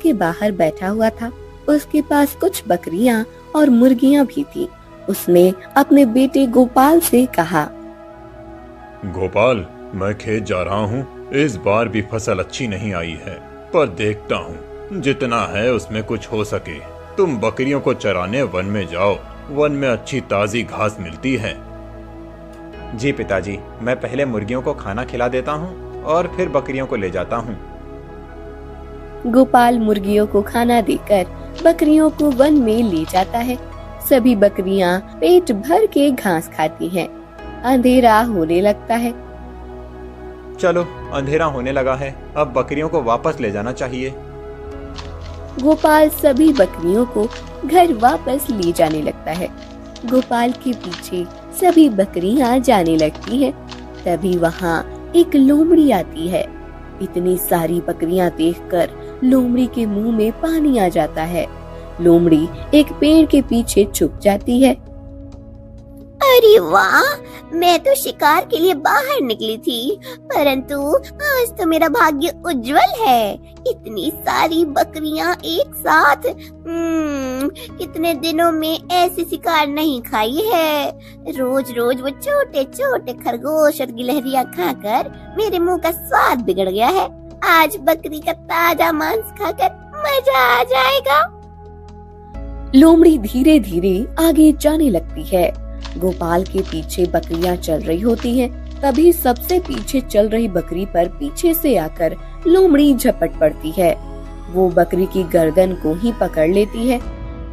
के बाहर बैठा हुआ था। उसके पास कुछ बकरियां और मुर्गियां भी थी। उसने अपने बेटे गोपाल से कहा, गोपाल, मैं खेत जा रहा हूँ। इस बार भी फसल अच्छी नहीं आई है, पर देखता हूँ जितना है उसमें कुछ हो सके। तुम बकरियों को चराने वन में जाओ, वन में अच्छी ताजी घास मिलती है। जी पिताजी, मैं पहले मुर्गियों को खाना खिला देता हूँ और फिर बकरियों को ले जाता हूँ। गोपाल मुर्गियों को खाना देकर बकरियों को वन में ले जाता है। सभी बकरियां पेट भर के घास खाती हैं। अंधेरा होने लगता है। चलो, अंधेरा होने लगा है, अब बकरियों को वापस ले जाना चाहिए। गोपाल सभी बकरियों को घर वापस ले जाने लगता है। गोपाल के पीछे सभी बकरियां जाने लगती हैं। तभी वहाँ एक लोमड़ी आती है। इतनी सारी बकरियां देखकर लोमड़ी के मुंह में पानी आ जाता है। लोमड़ी एक पेड़ के पीछे छुप जाती है। अरे वाह, मैं तो शिकार के लिए बाहर निकली थी, परंतु आज तो मेरा भाग्य उज्जवल है। इतनी सारी बकरियां एक साथ, कितने दिनों में ऐसी शिकार नहीं खाई है। रोज रोज वो छोटे छोटे खरगोश और गिलहरियां खाकर मेरे मुंह का स्वाद बिगड़ गया है। आज बकरी का ताजा मांस खाकर मजा आ जाएगा। लोमड़ी धीरे धीरे आगे जाने लगती है। गोपाल के पीछे बकरियां चल रही होती हैं। तभी सबसे पीछे चल रही बकरी पर पीछे से आकर लोमड़ी झपट पड़ती है। वो बकरी की गर्दन को ही पकड़ लेती है।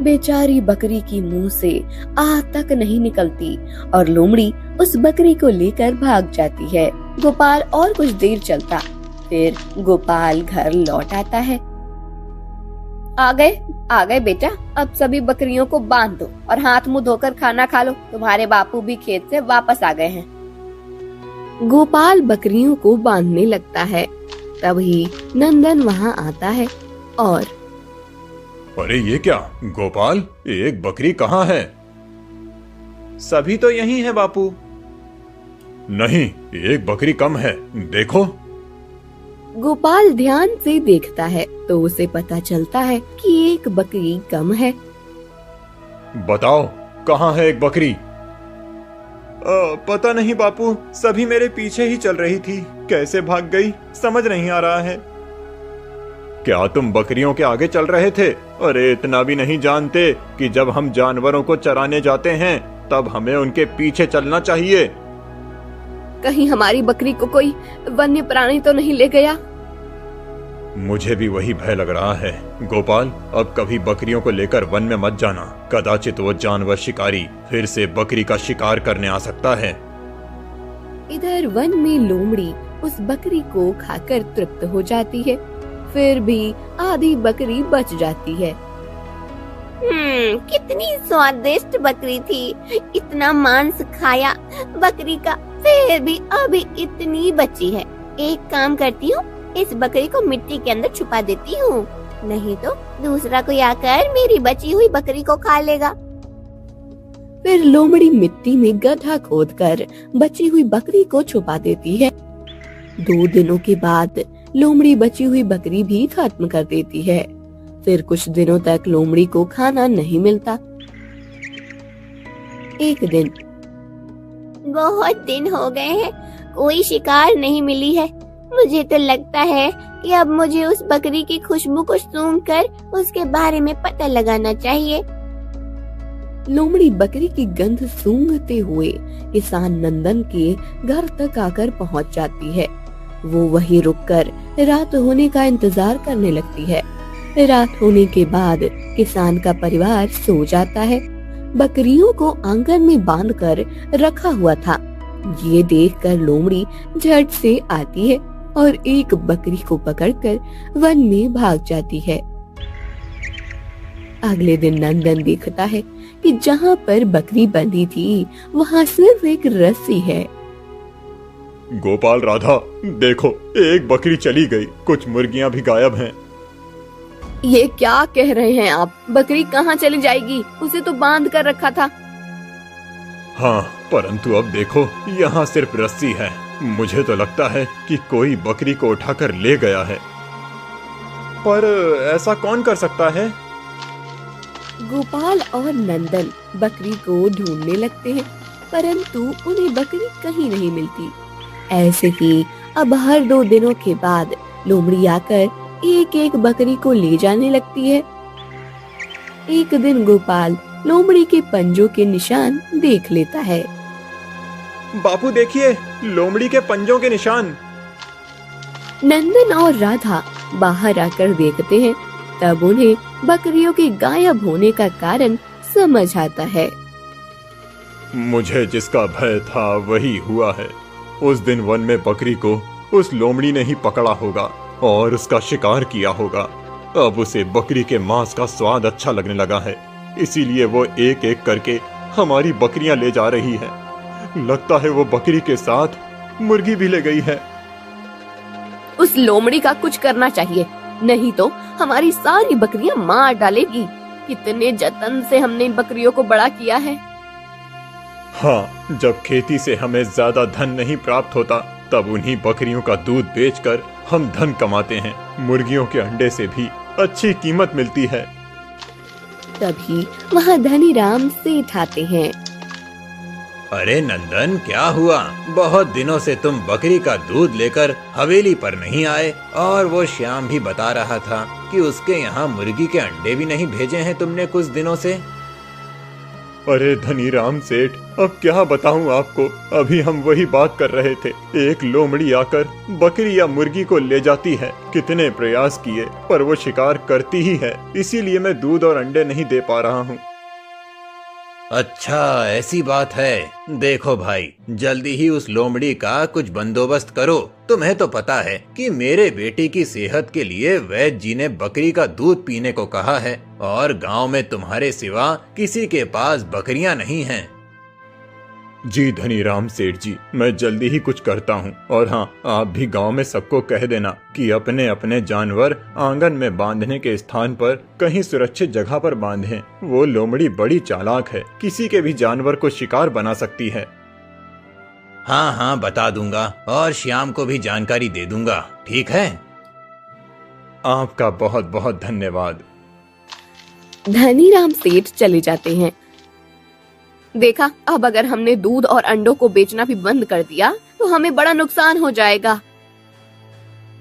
बेचारी बकरी की मुंह से आह तक नहीं निकलती और लोमड़ी उस बकरी को लेकर भाग जाती है। गोपाल और कुछ देर चलता, फिर गोपाल घर लौट आता है। आ गए बेटा, अब सभी बकरियों को बांध दो और हाथ मुंह धोकर खाना खा लो। तुम्हारे बापू भी खेत से वापस आ गए हैं। गोपाल बकरियों को बांधने लगता है। तभी नंदन वहाँ आता है और अरे ये क्या गोपाल, एक बकरी कहाँ है? सभी तो यही है बापू। नहीं, एक बकरी कम है, देखो। गोपाल ध्यान से देखता है तो उसे पता चलता है कि एक बकरी कम है। बताओ, कहाँ है एक बकरी? पता नहीं बापू, सभी मेरे पीछे ही चल रही थी, कैसे भाग गई समझ नहीं आ रहा है। क्या तुम बकरियों के आगे चल रहे थे? अरे इतना भी नहीं जानते कि जब हम जानवरों को चराने जाते हैं तब हमें उनके पीछे चलना चाहिए। कहीं हमारी बकरी को कोई वन्य प्राणी तो नहीं ले गया? मुझे भी वही भय लग रहा है। गोपाल, अब कभी बकरियों को लेकर वन में मत जाना। कदाचित वो जानवर शिकारी फिर से बकरी का शिकार करने आ सकता है। इधर वन में लोमड़ी उस बकरी को खाकर तृप्त हो जाती है। फिर भी आधी बकरी बच जाती है। कितनी स्वादिष्ट बकरी थी। इतना मांस खाया बकरी का, फिर भी अभी इतनी बची है। एक काम करती हूँ, इस बकरी को मिट्टी के अंदर छुपा देती हूँ, नहीं तो दूसरा कोई आकर मेरी बची हुई बकरी को खा लेगा। फिर लोमड़ी मिट्टी में गड्ढा खोदकर बची हुई बकरी को छुपा देती है। 2 दिनों के बाद लोमड़ी बची हुई बकरी भी खत्म कर देती है। फिर कुछ दिनों तक लोमड़ी को खाना नहीं मिलता। एक दिन, बहुत दिन हो गए हैं, कोई शिकार नहीं मिली है। मुझे तो लगता है कि अब मुझे उस बकरी की खुशबू को सूंघकर उसके बारे में पता लगाना चाहिए। लोमड़ी बकरी की गंध सूंघते हुए किसान नंदन के घर तक आकर पहुंच जाती है। वो वहीं रुककर रात होने का इंतजार करने लगती है। रात होने के बाद किसान का परिवार सो जाता है। बकरियों को आंगन में बांधकर रखा हुआ था। ये देखकर लोमड़ी झट से आती है और एक बकरी को पकड़कर वन में भाग जाती है। अगले दिन नंदन देखता है कि जहाँ पर बकरी बंधी थी वहाँ सिर्फ एक रस्सी है। गोपाल, राधा, देखो, एक बकरी चली गई, कुछ मुर्गियां भी गायब हैं। ये क्या कह रहे हैं आप? बकरी कहाँ चली जाएगी? उसे तो बांध कर रखा था। हाँ, परंतु अब देखो, यहाँ सिर्फ रस्सी है। मुझे तो लगता है कि कोई बकरी को उठाकर ले गया है। पर ऐसा कौन कर सकता है? गोपाल और नंदन बकरी को ढूंढने लगते हैं, परंतु उन्हें बकरी कहीं नहीं मिलती। ऐसे ही अब हर 2 दिनों के बाद लोमड़ी आकर एक एक बकरी को ले जाने लगती है। एक दिन गोपाल लोमड़ी के पंजों के निशान देख लेता है। बापू देखिए, लोमड़ी के पंजों के निशान। नंदन और राधा बाहर आकर देखते हैं, तब उन्हें बकरियों के गायब होने का कारण समझ आता है। मुझे जिसका भय था वही हुआ है। उस दिन वन में बकरी को उस लोमड़ी ने ही पकड़ा होगा और उसका शिकार किया होगा। अब उसे बकरी के मांस का स्वाद अच्छा लगने लगा है, इसीलिए वो एक एक करके हमारी बकरियां ले जा रही है। लगता है वो बकरी के साथ मुर्गी भी ले गई है। उस लोमड़ी का कुछ करना चाहिए, नहीं तो हमारी सारी बकरियां मार डालेगी। कितने जतन से हमने इन बकरियों को बड़ा किया है। हाँ, जब खेती से हमें ज्यादा धन नहीं प्राप्त होता, तब उन्हीं बकरियों का दूध बेचकर हम धन कमाते हैं। मुर्गियों के अंडे से भी अच्छी कीमत मिलती है। तभी वहाँ धनीराम सेठ आते हैं। अरे नंदन, क्या हुआ? बहुत दिनों से तुम बकरी का दूध लेकर हवेली पर नहीं आए, और वो श्याम भी बता रहा था कि उसके यहाँ मुर्गी के अंडे भी नहीं भेजे हैं तुमने कुछ दिनों से। अरे धनीराम सेठ, अब क्या बताऊं आपको। अभी हम वही बात कर रहे थे। एक लोमड़ी आकर बकरी या मुर्गी को ले जाती है। कितने प्रयास किए पर वो शिकार करती ही है, इसीलिए मैं दूध और अंडे नहीं दे पा रहा हूँ। अच्छा, ऐसी बात है। देखो भाई, जल्दी ही उस लोमड़ी का कुछ बंदोबस्त करो। तुम्हें तो पता है कि मेरे बेटे की सेहत के लिए वैद्य जी ने बकरी का दूध पीने को कहा है, और गांव में तुम्हारे सिवा किसी के पास बकरियां नहीं हैं। जी धनीराम सेठ जी, मैं जल्दी ही कुछ करता हूँ। और हाँ, आप भी गांव में सबको कह देना कि अपने अपने जानवर आंगन में बांधने के स्थान पर कहीं सुरक्षित जगह पर बांधें। वो लोमड़ी बड़ी चालाक है, किसी के भी जानवर को शिकार बना सकती है। हाँ हाँ, बता दूंगा, और श्याम को भी जानकारी दे दूंगा। ठीक है? आपका बहुत बहुत धन्यवाद। धनीराम सेठ चले जाते हैं। देखा, अब अगर हमने दूध और अंडों को बेचना भी बंद कर दिया तो हमें बड़ा नुकसान हो जाएगा।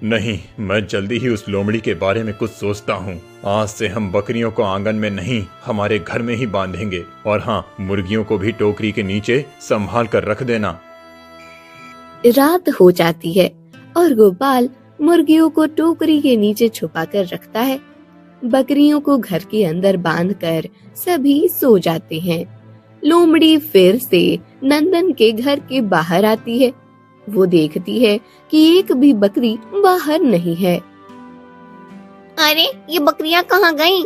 नहीं, मैं जल्दी ही उस लोमड़ी के बारे में कुछ सोचता हूँ। आज से हम बकरियों को आंगन में नहीं, हमारे घर में ही बांधेंगे। और हाँ, मुर्गियों को भी टोकरी के नीचे संभाल कर रख देना। रात हो जाती है और गोपाल मुर्गियों को टोकरी के नीचे छुपा कर रखता है। बकरियों को घर के अंदर बांधकर सभी सो जाते हैं। लोमड़ी फिर से नंदन के घर के बाहर आती है। वो देखती है कि एक भी बकरी बाहर नहीं है। अरे, ये बकरियां कहाँ गईं?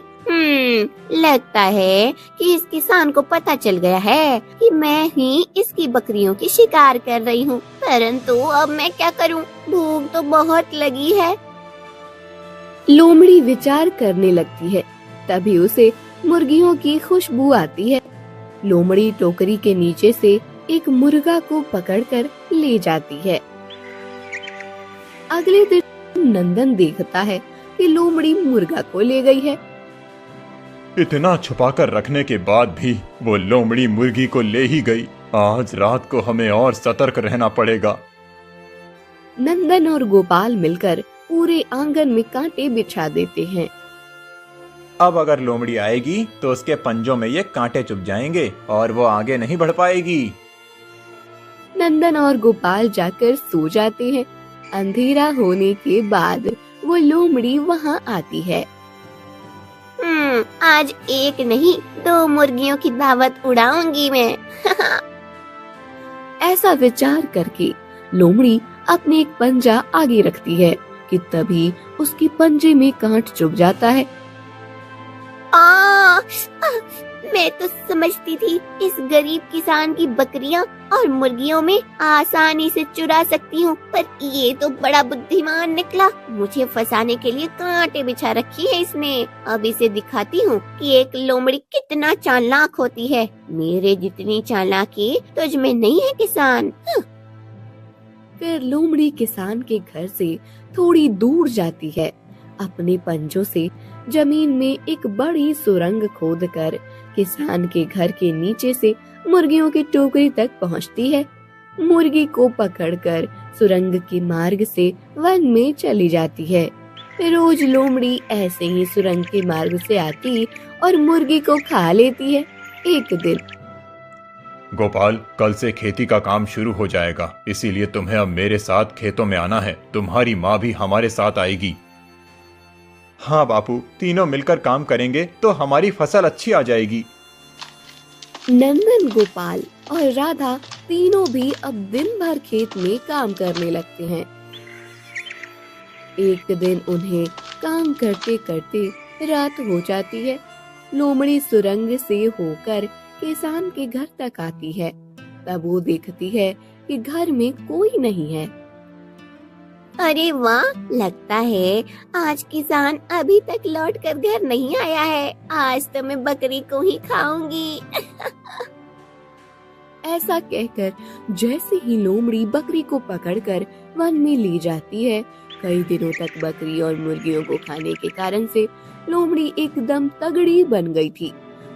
लगता है कि इस किसान को पता चल गया है कि मैं ही इसकी बकरियों की शिकार कर रही हूँ। परंतु अब मैं क्या करूँ? भूख तो बहुत लगी है। लोमड़ी विचार करने लगती है। तभी उसे मुर्गियों की खुशबू आती है। लोमड़ी टोकरी के नीचे से एक मुर्गा को पकड़कर ले जाती है। अगले दिन नंदन देखता है कि लोमड़ी मुर्गा को ले गई है। इतना छुपा कर रखने के बाद भी वो लोमड़ी मुर्गी को ले ही गई। आज रात को हमें और सतर्क रहना पड़ेगा। नंदन और गोपाल मिलकर पूरे आंगन में कांटे बिछा देते हैं। अब अगर लोमड़ी आएगी तो उसके पंजों में ये कांटे चुभ जाएंगे और वो आगे नहीं बढ़ पाएगी। नंदन और गोपाल जाकर सो जाते हैं। अंधेरा होने के बाद वो लोमड़ी वहाँ आती है। आज एक नहीं 2 मुर्गियों की दावत उड़ाऊंगी मैं। ऐसा विचार करके लोमड़ी अपने एक पंजा आगे रखती है कि तभी उसके पंजे में कांट चुभ जाता है। मैं तो समझती थी इस गरीब किसान की बकरियां और मुर्गियों में आसानी से चुरा सकती हूँ, पर ये तो बड़ा बुद्धिमान निकला। मुझे फंसाने के लिए कांटे बिछा रखी है इसने। अब इसे दिखाती हूँ कि एक लोमड़ी कितना चालाक होती है। मेरे जितनी चालाकी तुझ में नहीं है किसान। फिर लोमड़ी किसान के घर से थोड़ी दूर जाती है अपने पंजों से जमीन में एक बड़ी सुरंग खोदकर किसान के घर के नीचे से मुर्गियों की टोकरी तक पहुंचती है। मुर्गी को पकड़कर सुरंग के मार्ग से वन में चली जाती है। रोज लोमड़ी ऐसे ही सुरंग के मार्ग से आती और मुर्गी को खा लेती है। एक दिन गोपाल, कल से खेती का काम शुरू हो जाएगा, इसीलिए तुम्हें अब मेरे साथ खेतों में आना है। तुम्हारी माँ भी हमारे साथ आएगी। हाँ बापू, तीनों मिलकर काम करेंगे तो हमारी फसल अच्छी आ जाएगी। नंदन, गोपाल और राधा तीनों भी अब दिन भर खेत में काम करने लगते हैं। एक दिन उन्हें काम करते करते रात हो जाती है। लोमड़ी सुरंग से होकर किसान के घर तक आती है। तब वो देखती है कि घर में कोई नहीं है। अरे वाह, लगता है आज किसान अभी तक लौट कर घर नहीं आया है। आज तो मैं बकरी को ही खाऊंगी। ऐसा कहकर जैसे ही लोमड़ी बकरी को पकड़कर वन में ले जाती है, कई दिनों तक बकरी और मुर्गियों को खाने के कारण से लोमड़ी एकदम तगड़ी बन गई थी।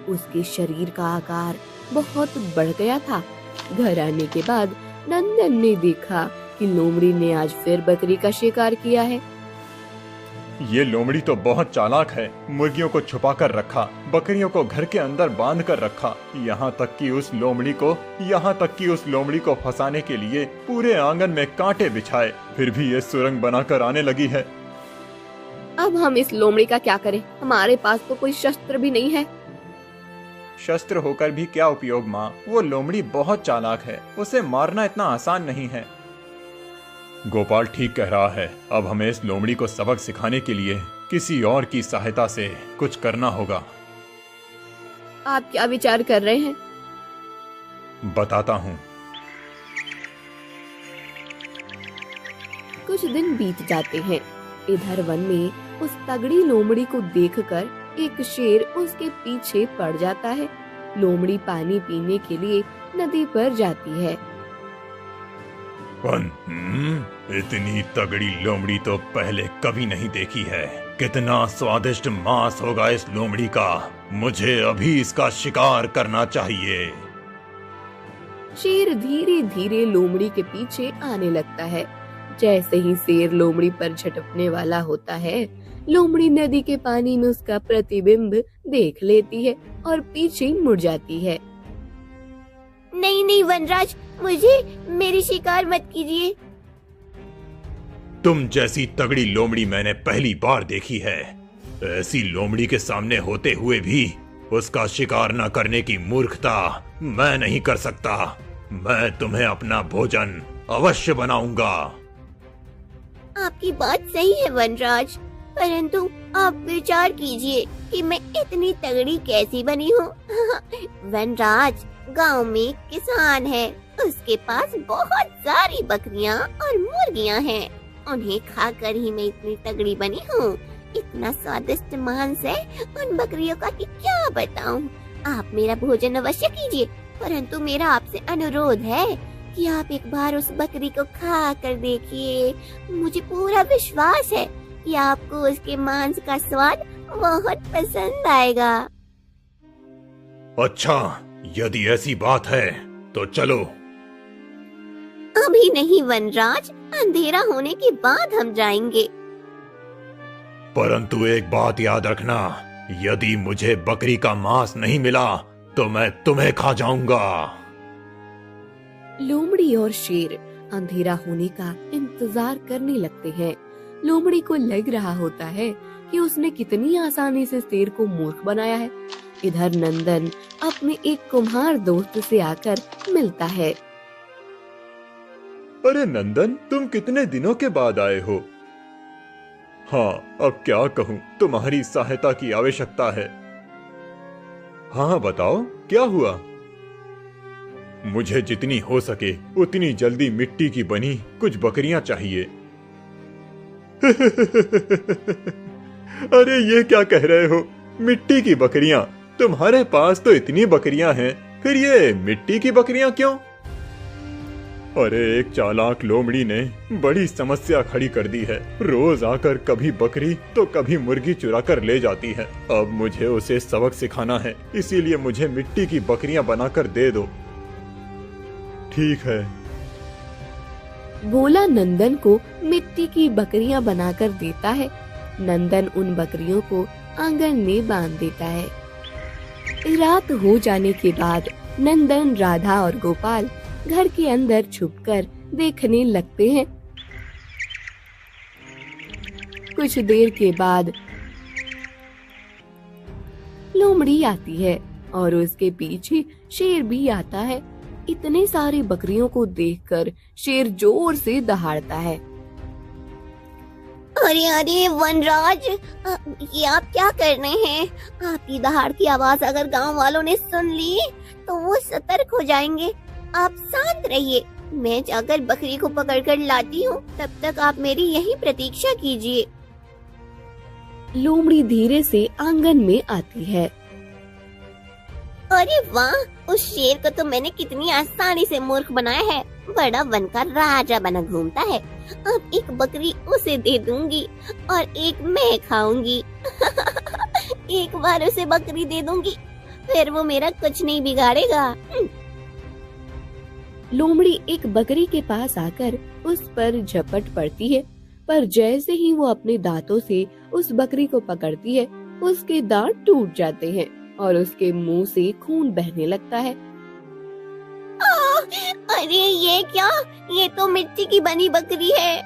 उसके शरीर का आकार बहुत बढ़ गया था। घर आने के बाद नंदन ने देखा कि लोमड़ी ने आज फिर बकरी का शिकार किया है। ये लोमड़ी तो बहुत चालाक है। मुर्गियों को छुपा कर रखा, बकरियों को घर के अंदर बांध कर रखा, यहाँ तक कि उस लोमड़ी को फंसाने के लिए पूरे आंगन में कांटे बिछाए, फिर भी ये सुरंग बनाकर आने लगी है। अब हम इस लोमड़ी का क्या करें? हमारे पास तो कोई शस्त्र भी नहीं है। शस्त्र होकर भी क्या उपयोग माँ, वो लोमड़ी बहुत चालाक है, उसे मारना इतना आसान नहीं है। गोपाल ठीक कह रहा है। अब हमें इस लोमड़ी को सबक सिखाने के लिए किसी और की सहायता से कुछ करना होगा। आप क्या विचार कर रहे हैं? बताता हूँ। कुछ दिन बीत जाते हैं। इधर वन में उस तगड़ी लोमड़ी को देखकर एक शेर उसके पीछे पड़ जाता है। लोमड़ी पानी पीने के लिए नदी पर जाती है। इतनी तगड़ी लोमड़ी तो पहले कभी नहीं देखी है। कितना स्वादिष्ट मांस होगा इस लोमड़ी का। मुझे अभी इसका शिकार करना चाहिए। शेर धीरे धीरे लोमड़ी के पीछे आने लगता है। जैसे ही शेर लोमड़ी पर झटकने वाला होता है, लोमड़ी नदी के पानी में उसका प्रतिबिंब देख लेती है और पीछे मुड़ जाती है। नहीं नहीं वनराज, मुझे मेरी शिकार मत कीजिए। तुम जैसी तगड़ी लोमड़ी मैंने पहली बार देखी है। ऐसी लोमड़ी के सामने होते हुए भी उसका शिकार न करने की मूर्खता मैं नहीं कर सकता। मैं तुम्हें अपना भोजन अवश्य बनाऊंगा। आपकी बात सही है वनराज, परंतु आप विचार कीजिए कि मैं इतनी तगड़ी कैसी बनी हूँ। वनराज, गांव में किसान है, उसके पास बहुत सारी बकरियां और मुर्गियां हैं। उन्हें खाकर ही मैं इतनी तगड़ी बनी हूँ। इतना स्वादिष्ट मांस है उन बकरियों का कि क्या बताऊँ। आप मेरा भोजन अवश्य कीजिए, परंतु मेरा आपसे अनुरोध है कि आप एक बार उस बकरी को खा कर देखिए। मुझे पूरा विश्वास है कि आपको उसके मांस का स्वाद बहुत पसंद आएगा। अच्छा, यदि ऐसी बात है तो चलो। अभी नहीं वनराज, अंधेरा होने के बाद हम जाएंगे। परंतु एक बात याद रखना, यदि मुझे बकरी का मांस नहीं मिला तो मैं तुम्हें खा जाऊंगा। लोमड़ी और शेर अंधेरा होने का इंतजार करने लगते हैं। लोमड़ी को लग रहा होता है कि उसने कितनी आसानी से शेर को मूर्ख बनाया है। इधर नंदन अपने एक कुम्हार दोस्त से आकर मिलता है। अरे नंदन, तुम कितने दिनों के बाद आए हो? हाँ, अब क्या कहूँ, तुम्हारी सहायता की आवश्यकता है। हाँ बताओ, क्या हुआ? मुझे जितनी हो सके उतनी जल्दी मिट्टी की बनी कुछ बकरियां चाहिए। अरे ये क्या कह रहे हो? मिट्टी की बकरियां? तुम्हारे पास तो इतनी बकरियां हैं, फिर ये मिट्टी की बकरियां क्यों? अरे एक चालाक लोमड़ी ने बड़ी समस्या खड़ी कर दी है। रोज आकर कभी बकरी तो कभी मुर्गी चुरा कर ले जाती है। अब मुझे उसे सबक सिखाना है, इसीलिए मुझे मिट्टी की बकरियां बनाकर दे दो। ठीक है। भोला नंदन को मिट्टी की बकरियां बनाकर देता है। नंदन उन बकरियों को आंगन में बांध देता है। रात हो जाने के बाद नंदन, राधा और गोपाल घर के अंदर छुपकर देखने लगते हैं। कुछ देर के बाद लोमड़ी आती है और उसके पीछे शेर भी आता है। इतने सारे बकरियों को देखकर शेर जोर से दहाड़ता है। अरे अरे वनराज, ये आप क्या कर रहे हैं? आपकी दहाड़ की आवाज अगर गांव वालों ने सुन ली तो वो सतर्क हो जाएंगे। आप शांत रहिए, मैं जाकर बकरी को पकड़कर लाती हूँ। तब तक आप मेरी यही प्रतीक्षा कीजिए। लोमड़ी धीरे से आंगन में आती है। अरे वाह, उस शेर को तो मैंने कितनी आसानी से मूर्ख बनाया है। बड़ा बनकर राजा बना घूमता है। अब एक बकरी उसे दे दूंगी और एक मैं खाऊंगी। एक बार उसे बकरी दे दूंगी, फिर वो मेरा कुछ नहीं बिगाड़ेगा। लोमड़ी एक बकरी के पास आकर उस पर झपट पड़ती है, पर जैसे ही वो अपने दांतों से उस बकरी को पकड़ती है, उसके दांत टूट जाते हैं और उसके मुंह से खून बहने लगता है। अरे ये क्या? ये तो मिट्टी की बनी बकरी है।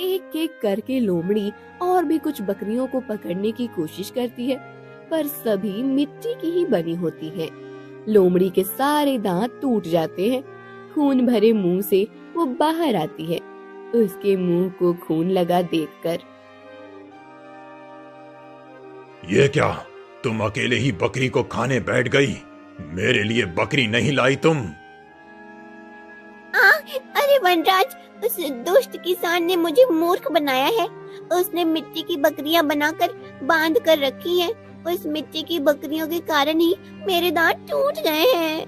एक एक करके लोमड़ी और भी कुछ बकरियों को पकड़ने की कोशिश करती है, पर सभी मिट्टी की ही बनी होती है। लोमड़ी के सारे दांत टूट जाते हैं। खून भरे मुंह से वो बाहर आती है। उसके मुंह को खून लगा देखकर, ये क्या, तुम अकेले ही बकरी को खाने बैठ गई? मेरे लिए बकरी नहीं लाई तुम? अरे वनराज, उस दुष्ट किसान ने मुझे मूर्ख बनाया है। उसने मिट्टी की बकरियां बनाकर बांध कर रखी हैं। उस मिट्टी की बकरियों के कारण ही मेरे दांत टूट गए हैं।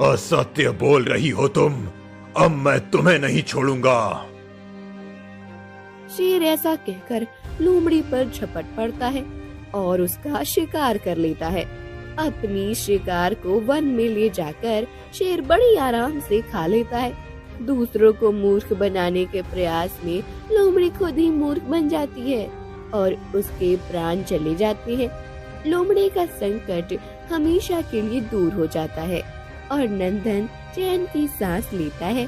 असत्य बोल रही हो तुम। अब मैं तुम्हें नहीं छोड़ूंगा। शेर ऐसा कहकर लोमड़ी पर झपट पड़ता है और उसका शिकार कर लेता है। अपनी शिकार को वन में ले जाकर शेर बड़ी आराम से खा लेता है। दूसरों को मूर्ख बनाने के प्रयास में लोमड़ी खुद ही मूर्ख बन जाती है और उसके प्राण चले जाते हैं। लोमड़ी का संकट हमेशा के लिए दूर हो जाता है और नंदन चैन की सांस लेता है।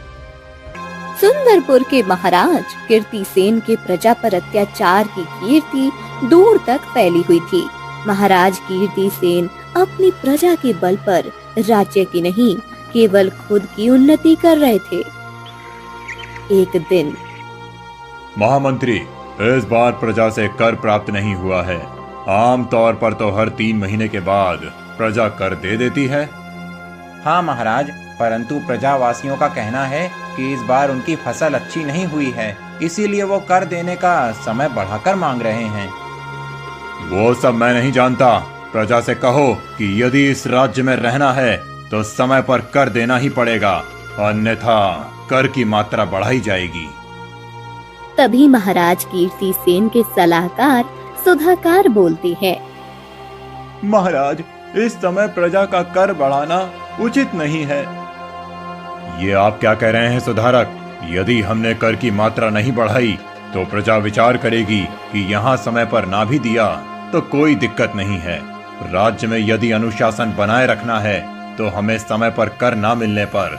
सुंदरपुर के महाराज कीर्तिसेन के प्रजा पर अत्याचार की कीर्ति दूर तक फैली हुई थी। महाराज कीर्तिसेन अपनी प्रजा के बल पर राज्य की नहीं, केवल खुद की उन्नति कर रहे थे। एक दिन, महामंत्री, इस बार प्रजा से कर प्राप्त नहीं हुआ है। आम तौर पर तो हर 3 महीने के बाद प्रजा कर दे देती है। हाँ महाराज, परंतु प्रजावासियों का कहना है कि इस बार उनकी फसल अच्छी नहीं हुई है, इसीलिए वो कर देने का समय बढ़ाकर मांग रहे हैं। वो सब मैं नहीं जानता। प्रजा से कहो कि यदि इस राज्य में रहना है तो समय पर कर देना ही पड़ेगा, अन्यथा कर की मात्रा बढ़ाई जाएगी। तभी महाराज कीर्तिसेन के सलाहकार सुधाकार बोलते हैं। महाराज, इस समय प्रजा का कर बढ़ाना उचित नहीं है। ये आप क्या कह रहे हैं सुधारक? यदि हमने कर की मात्रा नहीं बढ़ाई तो प्रजा विचार करेगी कि यहाँ समय पर ना भी दिया तो कोई दिक्कत नहीं है। राज्य में यदि अनुशासन बनाए रखना है तो हमें समय पर कर ना मिलने पर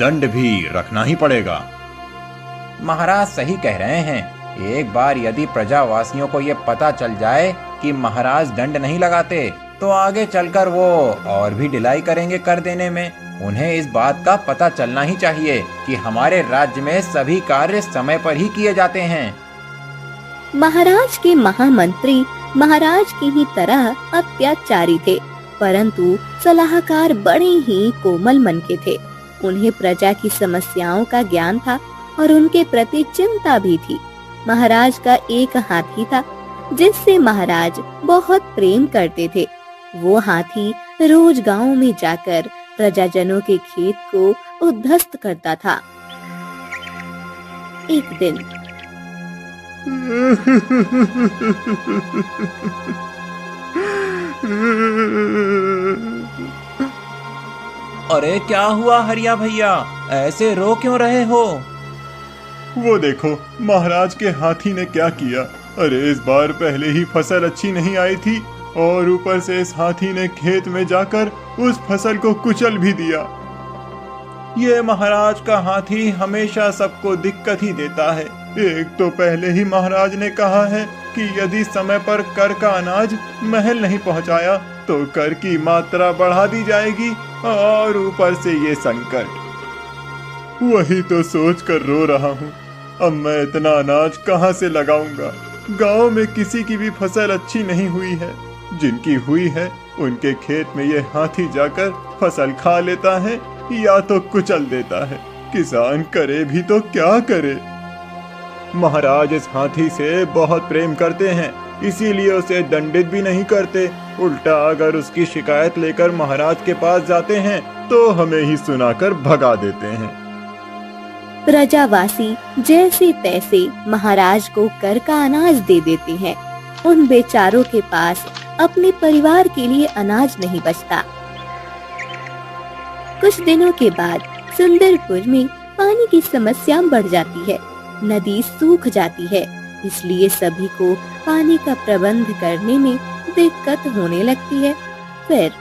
दंड भी रखना ही पड़ेगा। महाराज सही कह रहे हैं। एक बार यदि प्रजावासियों को ये पता चल जाए कि महाराज दंड नहीं लगाते तो आगे चलकर वो और भी ढिलाई करेंगे कर देने में। उन्हें इस बात का पता चलना ही चाहिए कि हमारे राज्य में सभी कार्य समय पर ही किए जाते हैं। महाराज के महामंत्री महाराज की ही तरह अत्याचारी थे, परंतु सलाहकार बड़े ही कोमल मन के थे। उन्हें प्रजा की समस्याओं का ज्ञान था और उनके प्रति चिंता भी थी। महाराज का एक हाथी था जिससे महाराज बहुत प्रेम करते थे। वो हाथी रोज गांव में जाकर प्रजाजनों के खेत को उद्ध्वस्त करता था। एक दिन अरे क्या हुआ हरिया भैया, ऐसे रो क्यों रहे हो? वो देखो महाराज के हाथी ने क्या किया। अरे इस बार पहले ही फसल अच्छी नहीं आई थी और ऊपर से इस हाथी ने खेत में जाकर उस फसल को कुचल भी दिया। ये महाराज का हाथी हमेशा सबको दिक्कत ही देता है। एक तो पहले ही महाराज ने कहा है कि यदि समय पर कर का अनाज महल नहीं पहुंचाया तो कर की मात्रा बढ़ा दी जाएगी और ऊपर से ये संकट। वही तो सोच कर रो रहा हूँ, अब मैं इतना अनाज कहाँ से लगाऊंगा। गांव में किसी की भी फसल अच्छी नहीं हुई है, जिनकी हुई है उनके खेत में ये हाथी जाकर फसल खा लेता है या तो कुचल देता है। किसान करे भी तो क्या करे। महाराज इस हाथी से बहुत प्रेम करते हैं, इसीलिए उसे दंडित भी नहीं करते। उल्टा अगर उसकी शिकायत लेकर महाराज के पास जाते हैं तो हमें ही सुनाकर भगा देते हैं। प्रजावासी जैसे तैसे महाराज को कर का अनाज दे देते हैं। उन बेचारों के पास अपने परिवार के लिए अनाज नहीं बचता। कुछ दिनों के बाद सुंदरपुर में पानी की समस्या बढ़ जाती है। नदी सूख जाती है, इसलिए सभी को पानी का प्रबंध करने में दिक्कत होने लगती है। फिर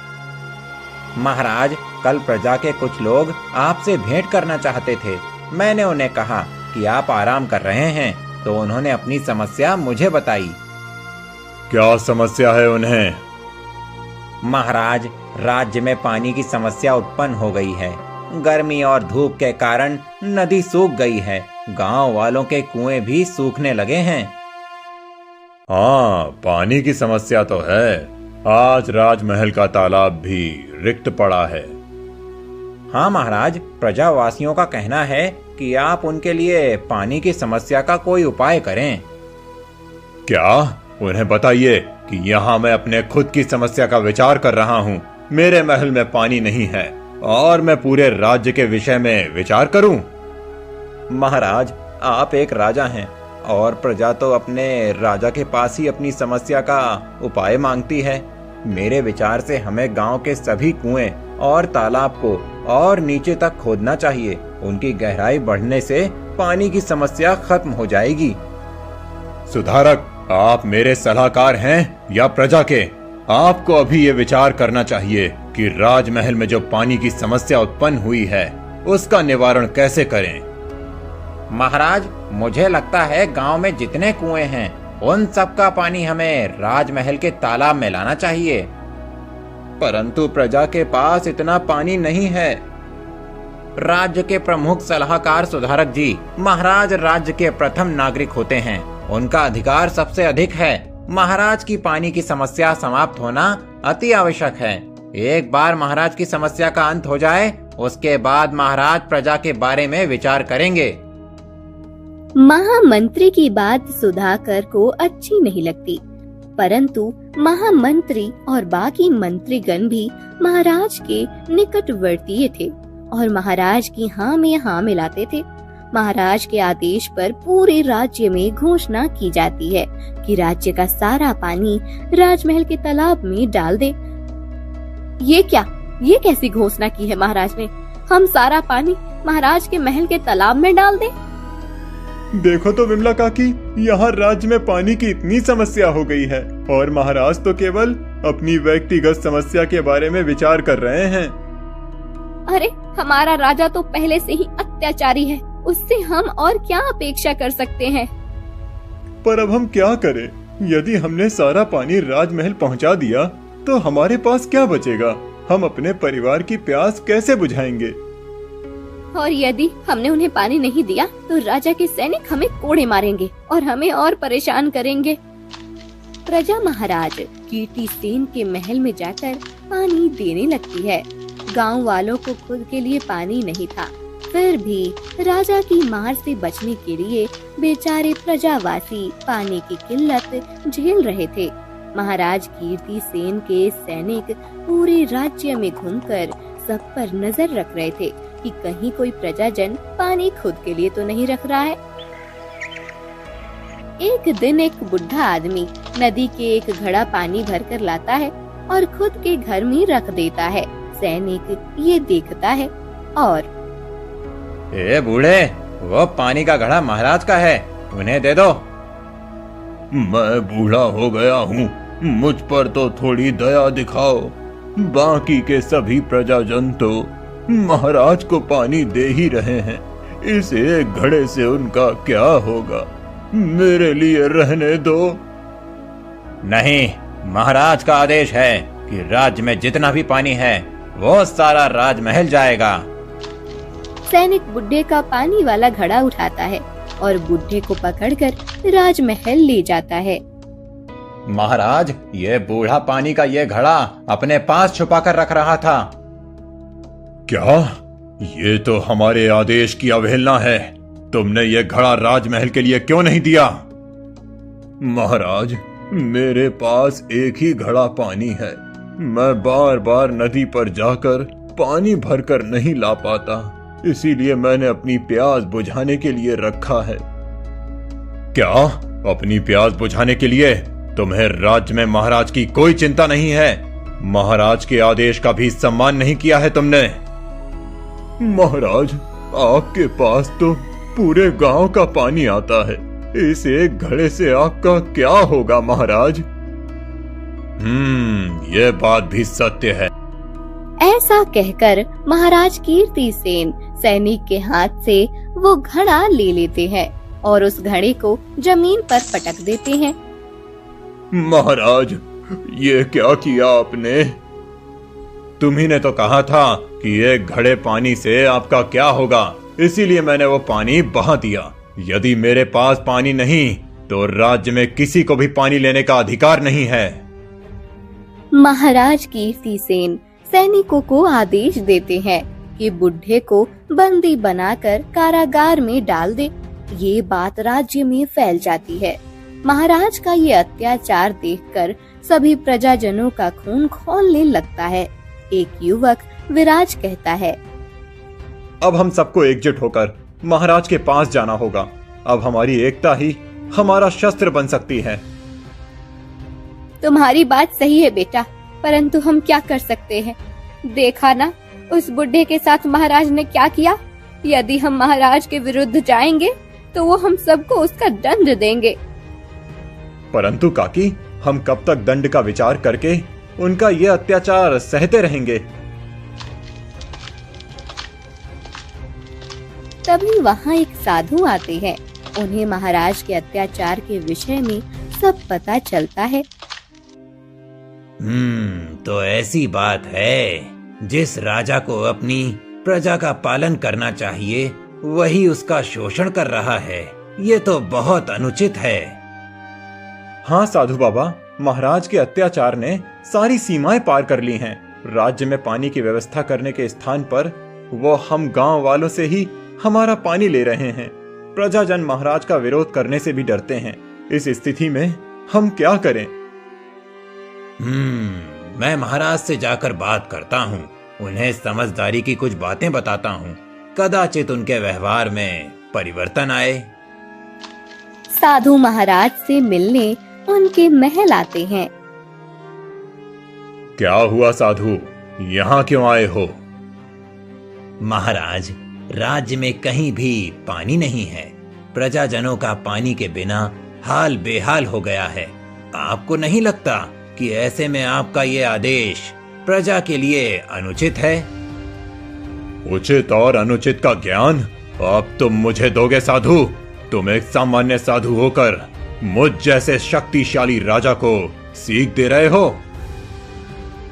महाराज, कल प्रजा के कुछ लोग आपसे भेंट करना चाहते थे। मैंने उन्हें कहा कि आप आराम कर रहे हैं, तो उन्होंने अपनी समस्या मुझे बताई। क्या समस्या है उन्हें? महाराज, राज्य में पानी की समस्या उत्पन्न हो गई है। गर्मी और धूप के कारण नदी सूख गई है। गांव वालों के कुएं भी सूखने लगे हैं। हाँ, पानी की समस्या तो है। आज राजमहल का तालाब भी रिक्त पड़ा है। हाँ महाराज, प्रजावासियों का कहना है कि आप उनके लिए पानी की समस्या का कोई उपाय करें। क्या? उन्हें बताइए कि यहाँ मैं अपने खुद की समस्या का विचार कर रहा हूँ। मेरे महल में पानी नहीं है और मैं पूरे राज्य के विषय में विचार करूं। महाराज, आप एक राजा हैं और प्रजा तो अपने राजा के पास ही अपनी समस्या का उपाय मांगती है। मेरे विचार से हमें गांव के सभी कुएं और तालाब को और नीचे तक खोदना चाहिए। उनकी गहराई बढ़ने से पानी की समस्या खत्म हो जाएगी। सुधारक, आप मेरे सलाहकार हैं या प्रजा के? आपको अभी ये विचार करना चाहिए कि राजमहल में जो पानी की समस्या उत्पन्न हुई है उसका निवारण कैसे करें। महाराज, मुझे लगता है गांव में जितने कुएं हैं उन सब का पानी हमें राजमहल के तालाब में लाना चाहिए। परंतु प्रजा के पास इतना पानी नहीं है। राज्य के प्रमुख सलाहकार सुधारक जी, महाराज राज्य के प्रथम नागरिक होते हैं, उनका अधिकार सबसे अधिक है। महाराज की पानी की समस्या समाप्त होना अति आवश्यक है। एक बार महाराज की समस्या का अंत हो जाए, उसके बाद महाराज प्रजा के बारे में विचार करेंगे। महामंत्री की बात सुधाकर को अच्छी नहीं लगती, परंतु महामंत्री और बाकी मंत्रीगण भी महाराज के निकटवर्तीय थे और महाराज की हाँ में हाँ मिलाते थे। महाराज के आदेश पर पूरे राज्य में घोषणा की जाती है कि राज्य का सारा पानी राजमहल के तालाब में डाल दे। ये क्या? ये कैसी घोषणा की है महाराज ने? हम सारा पानी महाराज के महल के तालाब में डाल दें? देखो तो विमला काकी, यहाँ राज्य में पानी की इतनी समस्या हो गई है और महाराज तो केवल अपनी व्यक्तिगत समस्या के बारे में विचार कर रहे हैं। अरे, हमारा राजा तो पहले से ही अत्याचारी है, उससे हम और क्या अपेक्षा कर सकते हैं? पर अब हम क्या करें? यदि हमने सारा पानी राजमहल पहुँचा दिया तो हमारे पास क्या बचेगा? हम अपने परिवार की प्यास कैसे बुझाएंगे? और यदि हमने उन्हें पानी नहीं दिया तो राजा के सैनिक हमें कोड़े मारेंगे और हमें और परेशान करेंगे। प्रजा महाराज कीर्तिसेन के महल में जाकर पानी देने लगती है। गांव वालों को खुद के लिए पानी नहीं था, फिर भी राजा की मार से बचने के लिए बेचारे प्रजावासी पानी की किल्लत झेल रहे थे। महाराज कीर्तिसेन के सैनिक पूरे राज्य में घूमकर सब पर नजर रख रहे थे कि कहीं कोई प्रजाजन पानी खुद के लिए तो नहीं रख रहा है। एक दिन एक बुढ़ा आदमी नदी के एक घड़ा पानी भरकर लाता है और खुद के घर में रख देता है। सैनिक ये देखता है और ए बूढ़े, वो पानी का घड़ा महाराज का है, उन्हें दे दो। मैं बूढ़ा हो गया हूँ, मुझ पर तो थोड़ी दया दिखाओ। बाकी के सभी प्रजाजन तो महाराज को पानी दे ही रहे हैं, इस एक घड़े से उनका क्या होगा? मेरे लिए रहने दो। नहीं, महाराज का आदेश है कि राज्य में जितना भी पानी है वो सारा राजमहल जाएगा। सैनिक बुढ़े का पानी वाला घड़ा उठाता है और बुढ़े को पकड़कर राजमहल ले जाता है। महाराज, ये बूढ़ा पानी का ये घड़ा अपने पास छुपा कर रख रहा था। क्या? ये तो हमारे आदेश की अवहेलना है। तुमने ये घड़ा राजमहल के लिए क्यों नहीं दिया? महाराज, मेरे पास एक ही घड़ा पानी है। मैं बार बार नदी पर जाकर पानी भरकर नहीं ला पाता, इसीलिए मैंने अपनी प्यास बुझाने के लिए रखा है। क्या? अपनी प्यास बुझाने के लिए? तुम्हें राज्य में महाराज की कोई चिंता नहीं है? महाराज के आदेश का भी सम्मान नहीं किया है तुमने? महाराज, आपके पास तो पूरे गांव का पानी आता है, इस एक घड़े से आपका क्या होगा महाराज? ये बात भी सत्य है। ऐसा कहकर महाराज कीर्तिसेन सैनिक के हाथ से वो घड़ा ले लेते हैं और उस घड़े को जमीन पर पटक देते हैं। महाराज, ये क्या किया आपने? तुम्ही ने तो कहा था कि एक घड़े पानी से आपका क्या होगा, इसीलिए मैंने वो पानी बहा दिया। यदि मेरे पास पानी नहीं तो राज्य में किसी को भी पानी लेने का अधिकार नहीं है। महाराज कीर्तिसेन सैनिकों को आदेश देते हैं कि बुढ़े को बंदी बनाकर कारागार में डाल दे। ये बात राज्य में फैल जाती है। महाराज का ये अत्याचार देखकर सभी प्रजाजनों का खून खौलने लगता है। एक युवक विराज कहता है, अब हम सबको एकजुट होकर महाराज के पास जाना होगा। अब हमारी एकता ही हमारा शस्त्र बन सकती है। तुम्हारी बात सही है बेटा, परंतु हम क्या कर सकते हैं? देखा ना उस बुढ़े के साथ महाराज ने क्या किया। यदि हम महाराज के विरुद्ध जाएंगे तो वो हम सबको उसका दंड देंगे। परंतु काकी, हम कब तक दंड का विचार करके उनका ये अत्याचार सहते रहेंगे? तभी वहाँ एक साधु आते हैं। उन्हें महाराज के अत्याचार के विषय में सब पता चलता है। तो ऐसी बात है, जिस राजा को अपनी प्रजा का पालन करना चाहिए वही उसका शोषण कर रहा है। ये तो बहुत अनुचित है। हाँ साधु बाबा, महाराज के अत्याचार ने सारी सीमाएं पार कर ली हैं। राज्य में पानी की व्यवस्था करने के स्थान पर वो हम गांव वालों से ही हमारा पानी ले रहे हैं। प्रजाजन महाराज का विरोध करने से भी डरते हैं। इस स्थिति में हम क्या करें? मैं महाराज से जाकर बात करता हूँ, उन्हें समझदारी की कुछ बातें बताता हूँ, कदाचित उनके व्यवहार में परिवर्तन आए। साधु महाराज से मिलने उनके महल आते हैं। क्या हुआ साधु, यहाँ क्यों आए हो? महाराज, राज्य में कहीं भी पानी नहीं है। प्रजाजनों का पानी के बिना हाल बेहाल हो गया है। आपको नहीं लगता कि ऐसे में आपका ये आदेश प्रजा के लिए अनुचित है? उचित और अनुचित का ज्ञान अब तुम मुझे दोगे साधु? तुम एक सामान्य साधु होकर मुझ जैसे शक्तिशाली राजा को सीख दे रहे हो?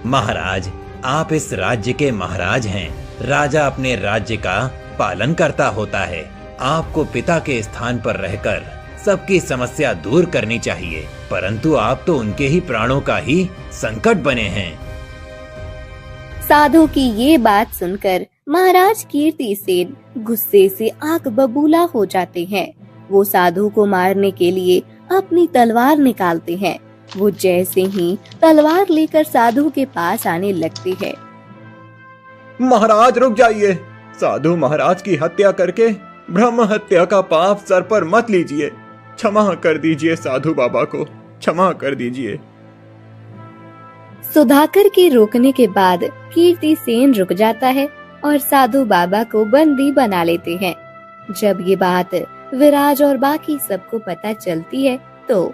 महाराज, आप इस राज्य के महाराज हैं। राजा अपने राज्य का पालन करता होता है। आपको पिता के स्थान पर रहकर सबकी समस्या दूर करनी चाहिए, परंतु आप तो उनके ही प्राणों का ही संकट बने हैं। साधु की ये बात सुनकर महाराज कीर्तिसेन गुस्से से आग बबूला हो जाते हैं। वो साधु को मारने के लिए अपनी तलवार निकालते हैं। वो जैसे ही तलवार लेकर साधु के पास आने लगते हैं, महाराज रुक जाइए। साधु महाराज की हत्या करके ब्रह्म हत्या का पाप सर पर मत लीजिए। क्षमा कर दीजिए साधु बाबा को, क्षमा कर दीजिए। सुधाकर के रोकने के बाद कीर्तिसेन रुक जाता है और साधु बाबा को बंदी बना लेते हैं। जब ये बात विराज और बाकी सबको पता चलती है तो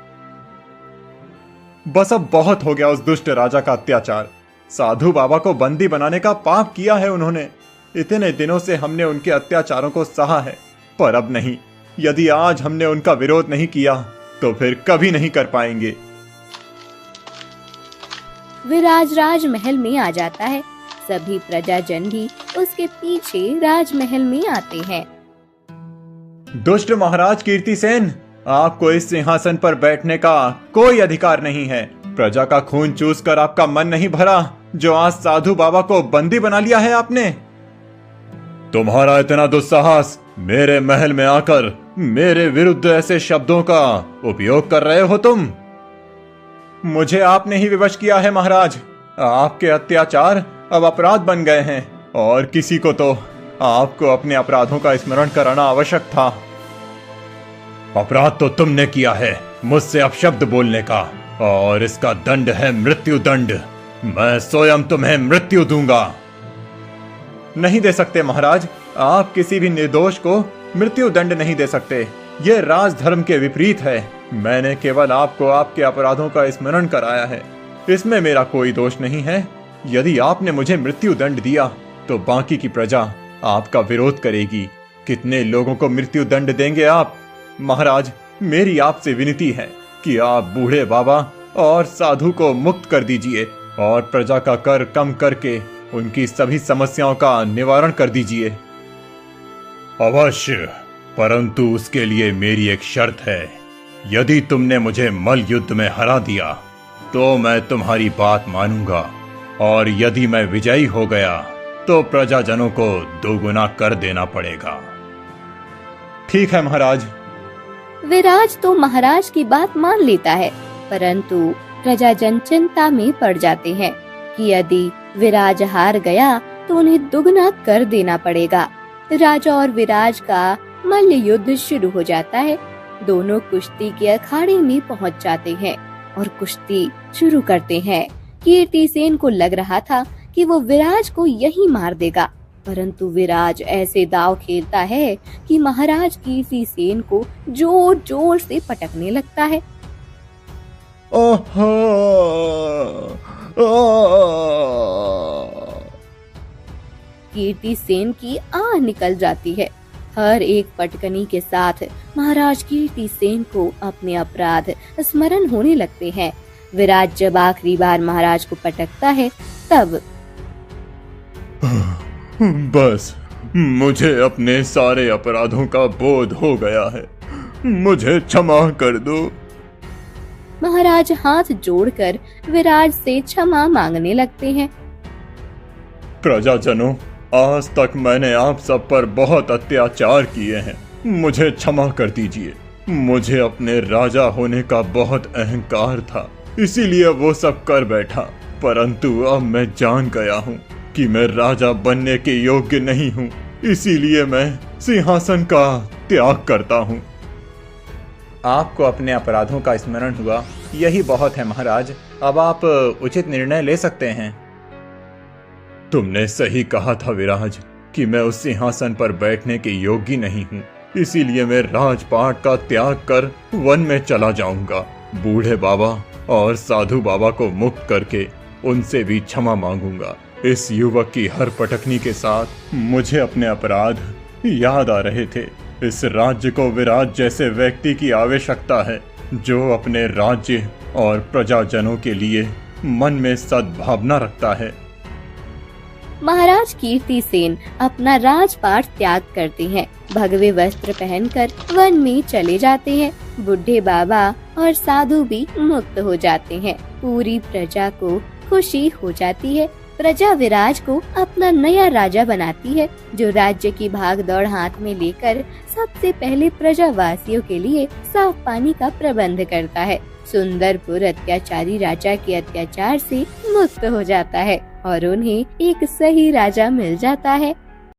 बस अब बहुत हो गया उस दुष्ट राजा का अत्याचार। साधु बाबा को बंदी बनाने का पाप किया है उन्होंने। इतने दिनों से हमने उनके अत्याचारों को सहा है, पर अब नहीं। यदि आज हमने उनका विरोध नहीं किया तो फिर कभी नहीं कर पाएंगे। विराज राजमहल में आ जाता है। सभी प्रजाजन भी उसके पीछे राजमहल में आते हैं। दुष्ट महाराज कीर्तिसेन, आपको इस सिंहासन पर बैठने का कोई अधिकार नहीं है। प्रजा का खून चूस कर आपका मन नहीं भरा जो आज साधु बाबा को बंदी बना लिया है आपने। तुम्हारा इतना दुस्साहस मेरे महल में आकर मेरे विरुद्ध ऐसे शब्दों का उपयोग कर रहे हो तुम। मुझे आपने ही विवश किया है महाराज। आपके अत्याचार अब अपराध बन गए हैं और किसी को तो आपको अपने अपराधों का स्मरण कराना आवश्यक था। अपराध तो तुमने किया है मुझसे अपशब्द बोलने का, और इसका दंड है मृत्यु दंड। मैं स्वयं तुम्हें मृत्यु दूंगा। नहीं दे सकते महाराज, आप किसी भी निर्दोष को मृत्यु दंड नहीं दे सकते। यह राजधर्म के विपरीत है। मैंने केवल आपको आपके अपराधों का स्मरण कराया है, इसमें मेरा कोई दोष नहीं है। यदि आपने मुझे मृत्यु दंड दिया तो बाकी की प्रजा आपका विरोध करेगी। कितने लोगों को मृत्यु दंड देंगे आप? महाराज, मेरी आपसे विनती है कि आप बूढ़े बाबा और साधु को मुक्त कर दीजिए और प्रजा का कर कम करके उनकी सभी समस्याओं का निवारण कर दीजिए। अवश्य, परंतु उसके लिए मेरी एक शर्त है। यदि तुमने मुझे मल युद्ध में हरा दिया तो मैं तुम्हारी बात मानूंगा, और यदि मैं विजयी हो गया तो प्रजाजनों को दोगुना कर देना पड़ेगा। ठीक है महाराज। विराज तो महाराज की बात मान लेता है, परंतु प्रजाजन चिंता में पड़ जाते हैं कि यदि विराज हार गया तो उन्हें दुगना कर देना पड़ेगा। राजा और विराज का मल्ल युद्ध शुरू हो जाता है। दोनों कुश्ती के अखाड़े में पहुंच जाते हैं और कुश्ती शुरू करते हैं। कीर्तिसेन को लग रहा था कि वो विराज को यही मार देगा, परंतु विराज ऐसे दांव खेलता है कि महाराज कीर्तिसेन को जोर जोर से पटकने लगता है। कीर्तिसेन की आह निकल जाती है। हर एक पटकनी के साथ महाराज कीर्तिसेन को अपने अपराध स्मरण होने लगते हैं। विराज जब आखिरी बार महाराज को पटकता है तब बस, मुझे अपने सारे अपराधों का बोध हो गया है। मुझे क्षमा कर दो। महाराज हाथ जोड़कर विराज से क्षमा मांगने लगते हैं। प्रजाजनों, आज तक मैंने आप सब पर बहुत अत्याचार किए हैं। मुझे क्षमा कर दीजिए। मुझे अपने राजा होने का बहुत अहंकार था, इसीलिए वो सब कर बैठा। परंतु अब मैं जान गया हूँ कि मैं राजा बनने के योग्य नहीं हूँ, इसीलिए मैं सिंहासन का त्याग करता हूँ। आपको अपने अपराधों का स्मरण हुआ, यही बहुत है महाराज। अब आप उचित निर्णय ले सकते हैं। तुमने सही कहा था विराज कि मैं उस सिंहासन पर बैठने के योग्य नहीं हूँ, इसीलिए मैं राजपाट का त्याग कर वन में चला जाऊंगा। बूढ़े बाबा और साधु बाबा को मुक्त करके उनसे भी क्षमा मांगूंगा। इस युवक की हर पटकनी के साथ मुझे अपने अपराध याद आ रहे थे। इस राज्य को विराज जैसे व्यक्ति की आवश्यकता है जो अपने राज्य और प्रजाजनों के लिए मन में सद्भावना रखता है। महाराज कीर्तिसेन अपना राजपाट त्याग करते हैं। भगवे वस्त्र पहनकर वन में चले जाते हैं। बूढ़े बाबा और साधु भी मुक्त हो जाते हैं। पूरी प्रजा को खुशी हो जाती है। प्रजा विराज को अपना नया राजा बनाती है, जो राज्य की भागदौड़ हाथ में लेकर सबसे पहले प्रजावासियों के लिए साफ पानी का प्रबंध करता है। सुंदरपुर अत्याचारी राजा के अत्याचार से मुक्त हो जाता है और उन्हें एक सही राजा मिल जाता है।